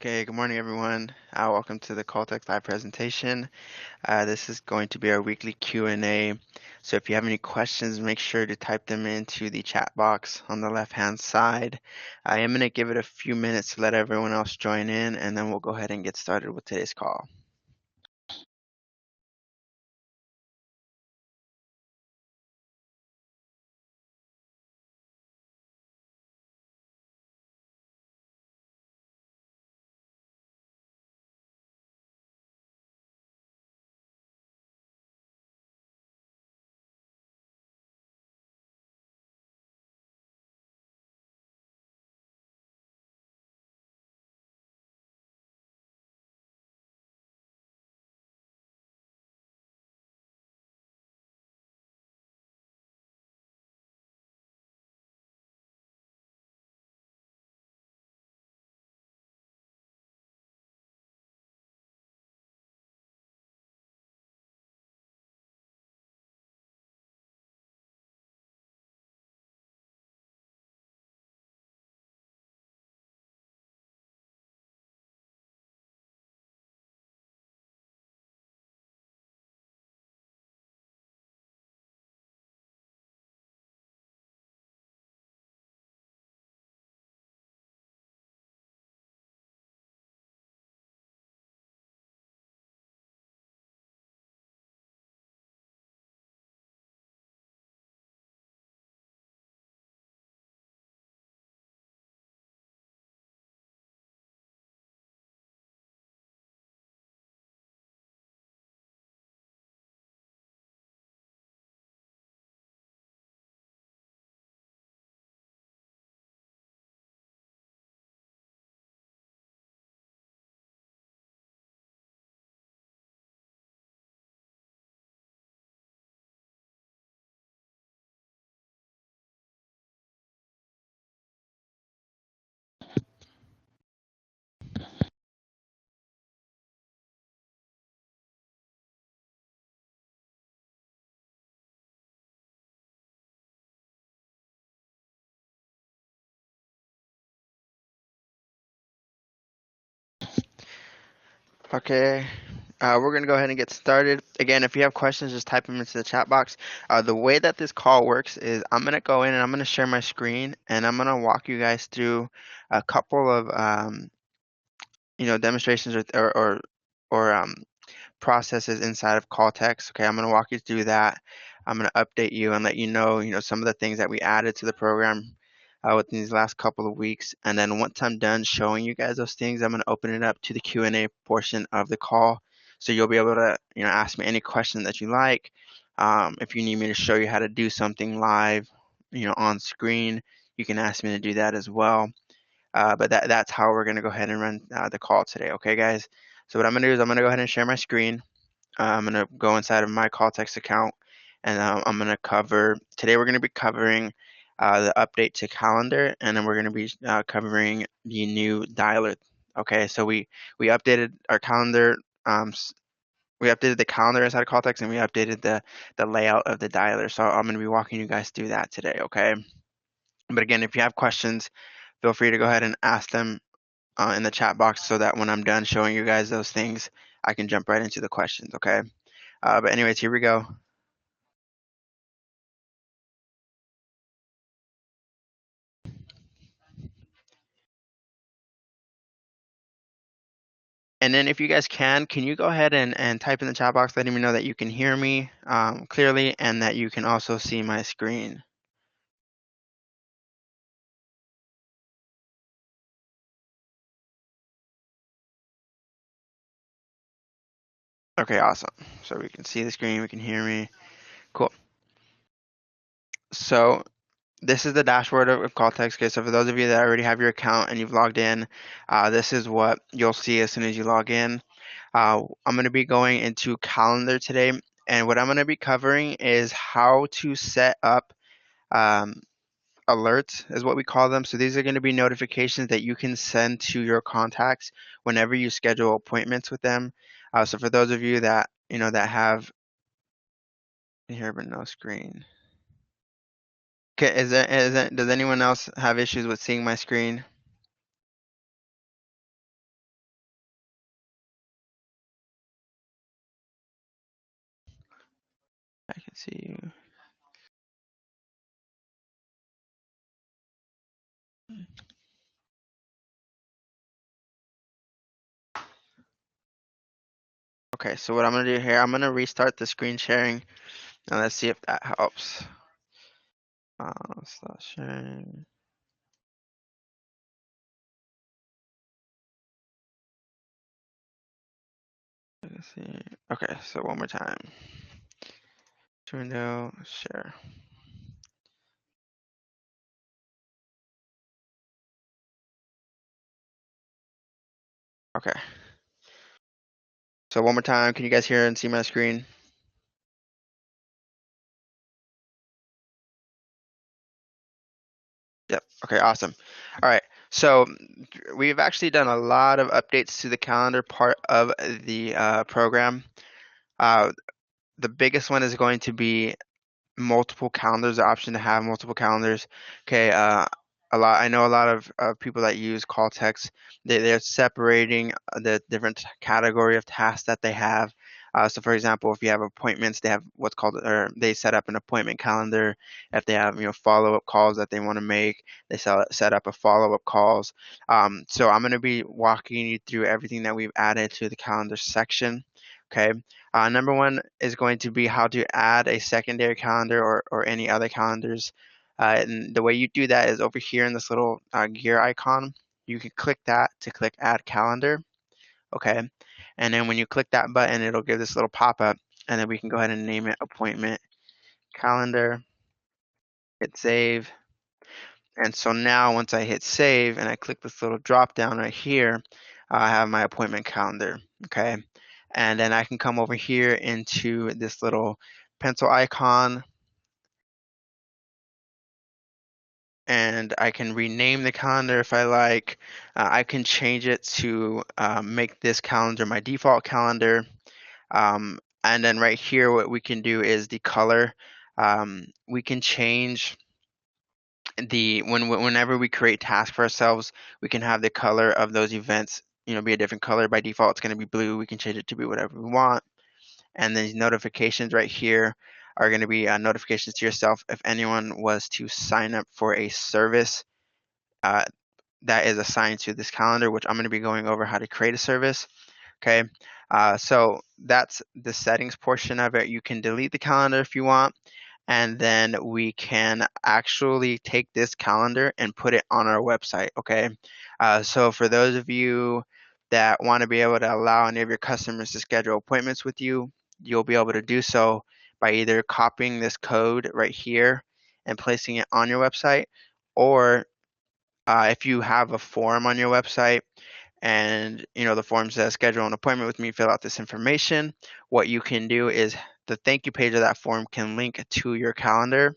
Okay, good morning, everyone. Welcome to the Caltex live presentation. This is going to be our weekly Q&A. So if you have any questions, make sure to type them into the chat box on the left-hand side. I am going to give it a few minutes to let everyone else join in, and then we'll go ahead and get started with today's call. Okay, we're going to go ahead and get started. Again, if you have questions, just type them into the chat box. The way that this call works is I'm going to go in and I'm going to share my screen, and I'm going to walk you guys through a couple of demonstrations or processes inside of call text. Okay, I'm going to walk you through that. I'm going to update you and let you know some of the things that we added to the program within these last couple of weeks. And then once I'm done showing you guys those things, I'm going to open it up to the Q&A portion of the call. So you'll be able to ask me any question that you like. If you need me to show you how to do something live, on screen, you can ask me to do that as well. But that's how we're going to go ahead and run the call today. Okay, guys? So what I'm going to do is I'm going to go ahead and share my screen. I'm going to go inside of my call text account, and I'm going to cover, today we're going to be covering the update to calendar, and then we're going to be covering the new dialer. Okay, so we updated our calendar, we updated the calendar inside of call text, and we updated the layout of the dialer. So I'm going to be walking you guys through that today, okay? But again, if you have questions, feel free to go ahead and ask them in the chat box so that when I'm done showing you guys those things, I can jump right into the questions, okay? But anyways, here we go. And then if you guys can you go ahead and type in the chat box letting me know that you can hear me clearly and that you can also see my screen. Okay, awesome. So we can see the screen, we can hear me. Cool. So this is the dashboard of Caltex. Okay, so for those of you that already have your account and you've logged in, this is what you'll see as soon as you log in. I'm going to be going into calendar today, and what I'm going to be covering is how to set up alerts is what we call them. So these are going to be notifications that you can send to your contacts whenever you schedule appointments with them. So for those of you that that have here but no screen. Okay, does anyone else have issues with seeing my screen? see. Okay, so what I'm gonna do here, I'm gonna restart the screen sharing, and let's see if that helps. Start sharing. Let's see. Okay, so one more time. Window, share. Okay. So one more time, can you guys hear and see my screen? Yep. Okay, awesome. All right. So we've actually done a lot of updates to the calendar part of the program. The biggest one is going to be multiple calendars, the option to have multiple calendars. Okay, I know a lot of people that use call text, they're separating the different category of tasks that they have. So for example, if you have appointments, they have what's called, or they set up an appointment calendar. If they have, follow-up calls that they want to make, they set up a follow-up calls. So I'm going to be walking you through everything that we've added to the calendar section. Okay. Number one is going to be how to add a secondary calendar or any other calendars. And the way you do that is over here in this little gear icon. You can click that to click add calendar. Okay. And then when you click that button, it'll give this little pop-up, and then we can go ahead and name it appointment calendar, hit save. And so now once I hit save and I click this little drop down right here, I have my appointment calendar. Okay. And then I can come over here into this little pencil icon, and I can rename the calendar if I like. I can change it to make this calendar my default calendar. And then right here, what we can do is the color. We can change whenever we create tasks for ourselves, we can have the color of those events, be a different color. By default, it's going to be blue. We can change it to be whatever we want. And these notifications right here are going to be notifications to yourself if anyone was to sign up for a service uh, that is assigned to this calendar, which I'm going to be going over how to create a service. Okay, so that's the settings portion of it. You can delete the calendar if you want, and then we can actually take this calendar and put it on our website. Okay, so for those of you that want to be able to allow any of your customers to schedule appointments with you, you'll be able to do so by either copying this code right here and placing it on your website, or if you have a form on your website and the form says schedule an appointment with me, fill out this information, what you can do is the thank you page of that form can link to your calendar,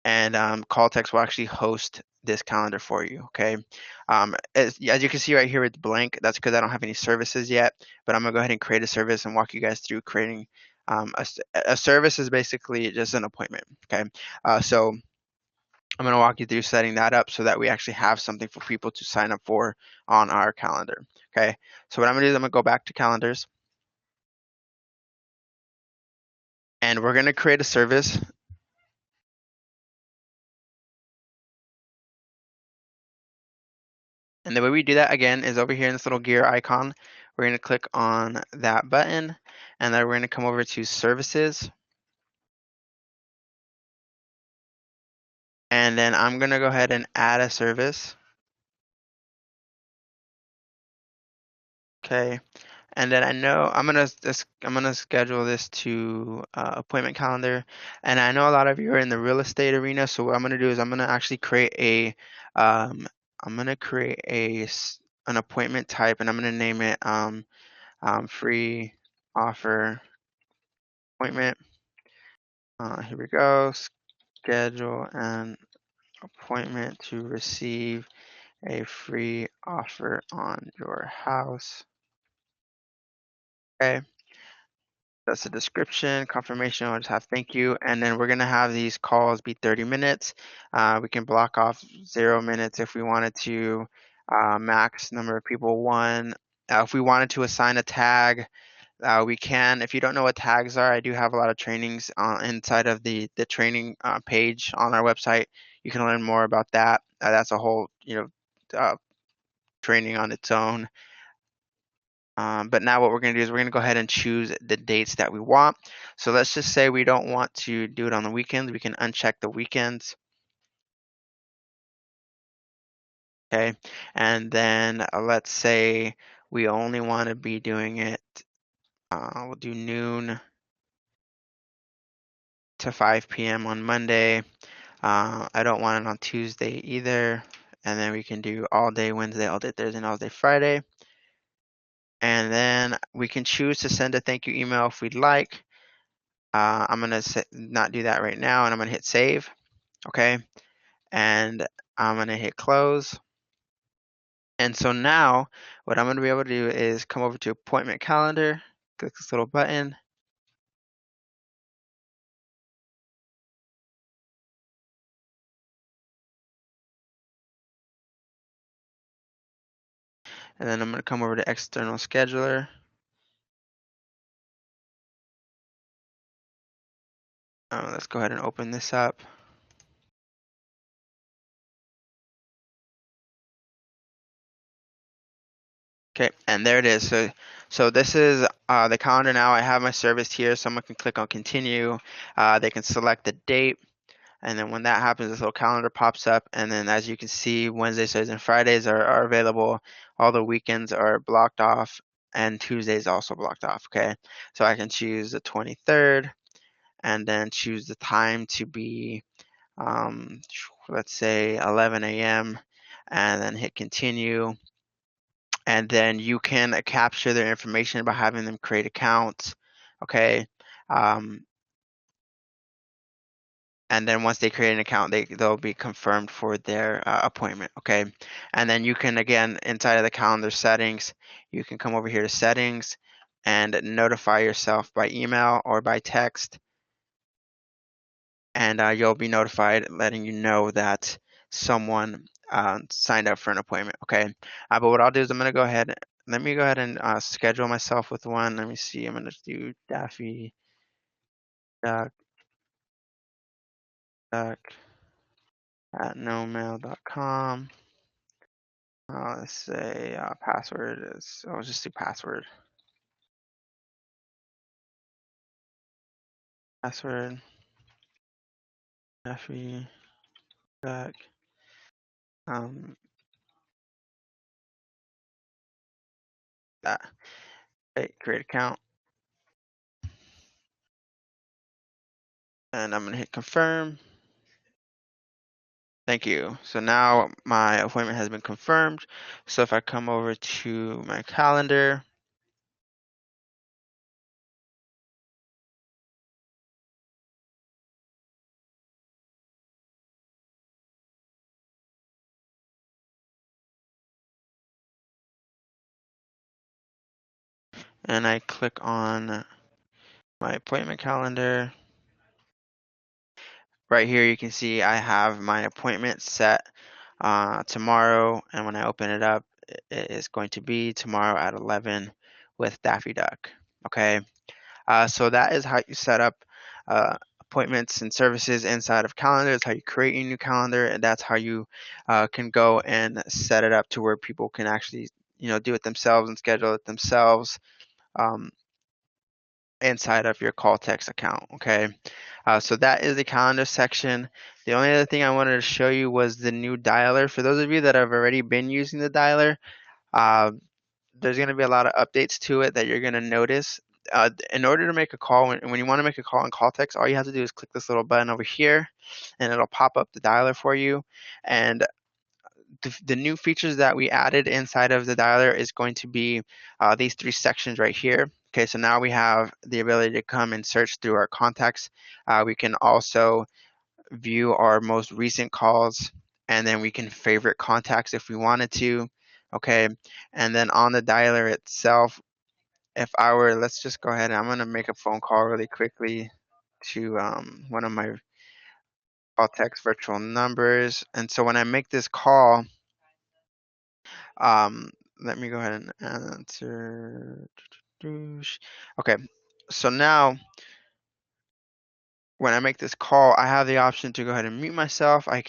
and Calltext will actually host this calendar for you. Okay, as you can see right here, it's blank. That's because I don't have any services yet, but I'm gonna go ahead and create a service and walk you guys through creating a service. Is basically just an appointment. Okay, so I'm going to walk you through setting that up so that we actually have something for people to sign up for on our calendar. Okay, so what I'm going to do is I'm going to go back to calendars, and we're going to create a service. And the way we do that again is over here in this little gear icon. We're going to click on that button, and then we're going to come over to services. And then I'm going to go ahead and add a service. Okay. And then I know I'm gonna schedule this to appointment calendar. And I know a lot of you are in the real estate arena, so what I'm gonna do is I'm gonna actually create an appointment type, and I'm gonna name it free offer appointment. Here we go. Schedule an appointment to receive a free offer on your house. Okay. That's the description, confirmation. I'll just have thank you. And then we're going to have these calls be 30 minutes. We can block off 0 minutes if we wanted to. Max number of people, one. If we wanted to assign a tag, We can, if you don't know what tags are, I do have a lot of trainings inside of the training page on our website. You can learn more about that. That's a whole, training on its own. But now what we're going to do is we're going to go ahead and choose the dates that we want. So let's just say we don't want to do it on the weekends. We can uncheck the weekends. Okay. And then let's say we only want to be doing it, we'll do noon to 5 p.m. on Monday. I don't want it on Tuesday either. And then we can do all day Wednesday, all day Thursday, and all day Friday. And then we can choose to send a thank you email if we'd like. I'm going to not do that right now, and I'm going to hit save. Okay. And I'm going to hit close. And so now what I'm going to be able to do is come over to appointment calendar, click this little button. And then I'm going to come over to external scheduler. Let's go ahead and open this up. Okay, and there it is. So this is the calendar now. I have my service here. Someone can click on continue. They can select the date. And then when that happens, this little calendar pops up. And then as you can see, Wednesdays, Thursdays, and Fridays are available. All the weekends are blocked off. And Tuesdays also blocked off. Okay, so I can choose the 23rd and then choose the time to be, let's say 11 a.m. and then hit continue. And then you can capture their information by having them create accounts. Okay. And then once they create an account, they'll be confirmed for their appointment. Okay. And then you can, again, inside of the calendar settings, you can come over here to settings and notify yourself by email or by text. And you'll be notified letting you know that someone signed up for an appointment. Okay. But what I'll do is I'm going to go ahead. Let me go ahead and schedule myself with one. Let me see. I'm going to do Daffy Duck Duck at nomail.com. Let's say password is, I'll just do password. Password, Daffy Duck. That. Okay, create account. And I'm going to hit confirm. Thank you. So now my appointment has been confirmed. So if I come over to my calendar, and I click on my appointment calendar, right here you can see I have my appointment set tomorrow, and when I open it up, it is going to be tomorrow at 11 with Daffy Duck. Okay. So that is how you set up appointments and services inside of calendar. It's how you create a new calendar, and that's how you can go and set it up to where people can actually, do it themselves and schedule it themselves inside of your call text account. Okay. So that is the calendar section. The only other thing I wanted to show you was the new dialer. For those of you that have already been using the dialer, there's going to be a lot of updates to it that you're going to notice. In order to make a call, when you want to make a call in call text, all you have to do is click this little button over here, and it'll pop up the dialer for you. And the new features that we added inside of the dialer is going to be these three sections right here. Okay, so now we have the ability to come and search through our contacts. We can also view our most recent calls, and then we can favorite contacts if we wanted to. Okay, and then on the dialer itself, if I were, let's just go ahead and I'm going to make a phone call really quickly to one of my call text virtual numbers. And so when I make this call, um, let me go ahead and answer. Okay, so now when I make this call, I have the option to go ahead and mute myself. A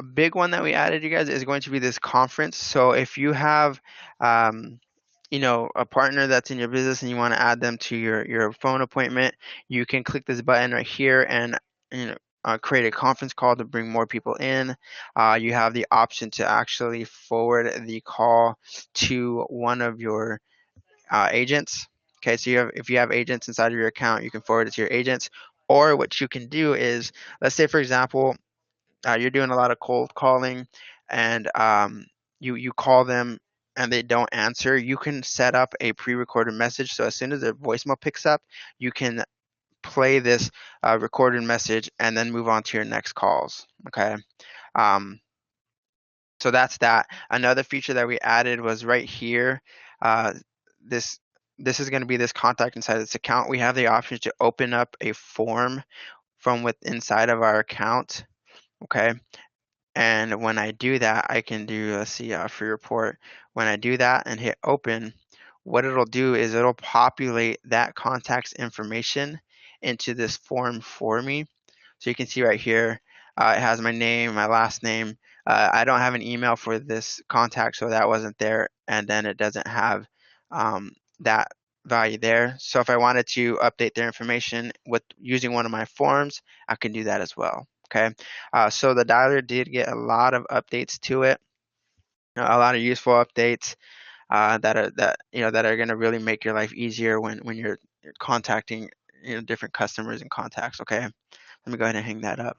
big one that we added, you guys, is going to be this conference. So if you have, a partner that's in your business and you want to add them to your phone appointment, you can click this button right here and create a conference call to bring more people in. You have the option to actually forward the call to one of your agents. Okay, so if you have agents inside of your account, you can forward it to your agents. Or what you can do is, let's say for example, you're doing a lot of cold calling, and you call them and they don't answer. You can set up a pre-recorded message, so as soon as their voicemail picks up, you can play this recorded message and then move on to your next calls. Okay. Um, so that's that. Another feature that we added was right here. Uh, this this is going to be this contact inside this account. We have the option to open up a form from inside of our account. Okay. And when I do that, I can do, let's see, free report. When I do that and hit open, what it'll do is it'll populate that contact's information into this form for me. So you can see right here, it has my name, my last name. I don't have an email for this contact, so that wasn't there. And then it doesn't have that value there. So if I wanted to update their information with using one of my forms, I can do that as well. Okay. So the dialer did get a lot of updates to it, a lot of useful updates that are going to really make your life easier when you're contacting different customers and contacts. Okay. Let me go ahead and hang that up.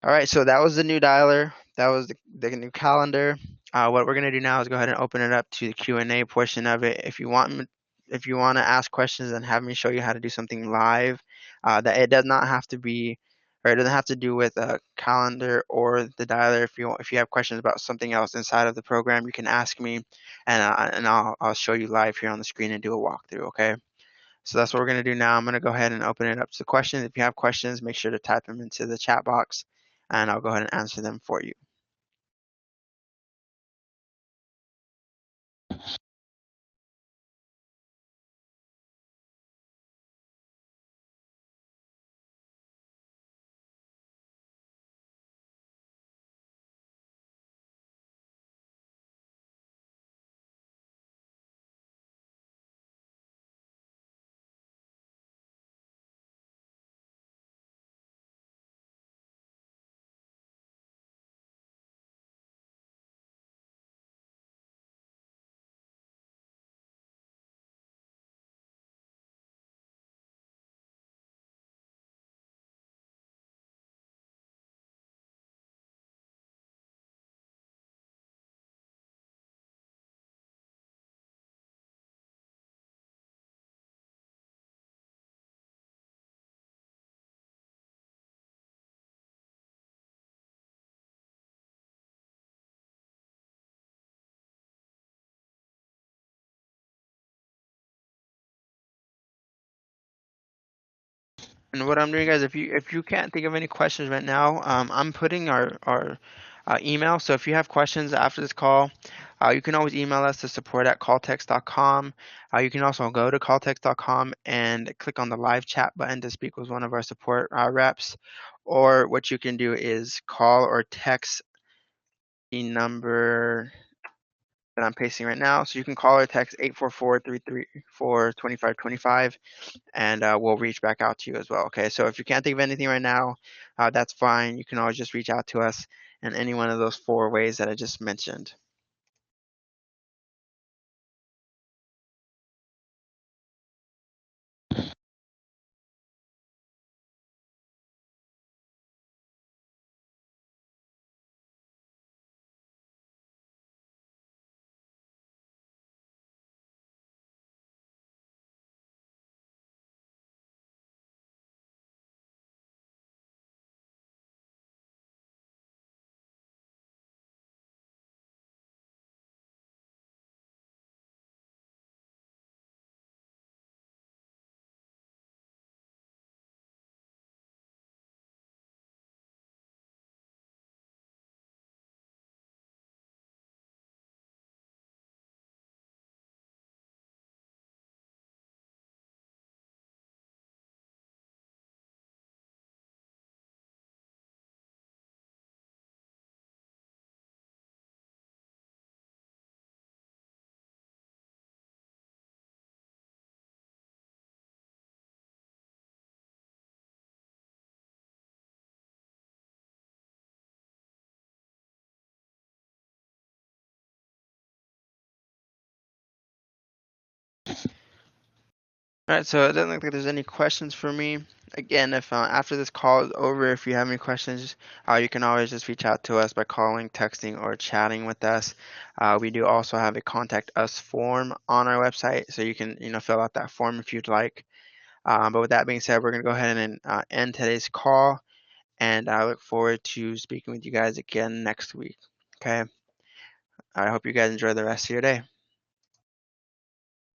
All right, so that was the new dialer. That was the new calendar. What we're gonna do now is go ahead and open it up to the Q&A portion of it. If you want to ask questions and have me show you how to do something live, that it does not have to be, or it doesn't have to do with a calendar or the dialer. If you have questions about something else inside of the program, you can ask me, and I'll show you live here on the screen and do a walkthrough. Okay. So that's what we're going to do now. I'm going to go ahead and open it up to questions. If you have questions, make sure to type them into the chat box, and I'll go ahead and answer them for you. And what I'm doing, guys, if you can't think of any questions right now, I'm putting our email. So if you have questions after this call, you can always email us to support@calltext.com. You can also go to calltext.com and click on the live chat button to speak with one of our support reps. Or what you can do is call or text the number that I'm pasting right now. So you can call or text 844-334-2525, and we'll reach back out to you as well. Okay, so if you can't think of anything right now, that's fine. You can always just reach out to us in any one of those 4 ways that I just mentioned. All right, so it doesn't look like there's any questions for me. Again, if after this call is over, if you have any questions, you can always just reach out to us by calling, texting, or chatting with us. We do also have a contact us form on our website, so you can fill out that form if you'd like. But with that being said, we're going to go ahead and end today's call, and I look forward to speaking with you guys again next week. Okay, I hope you guys enjoy the rest of your day.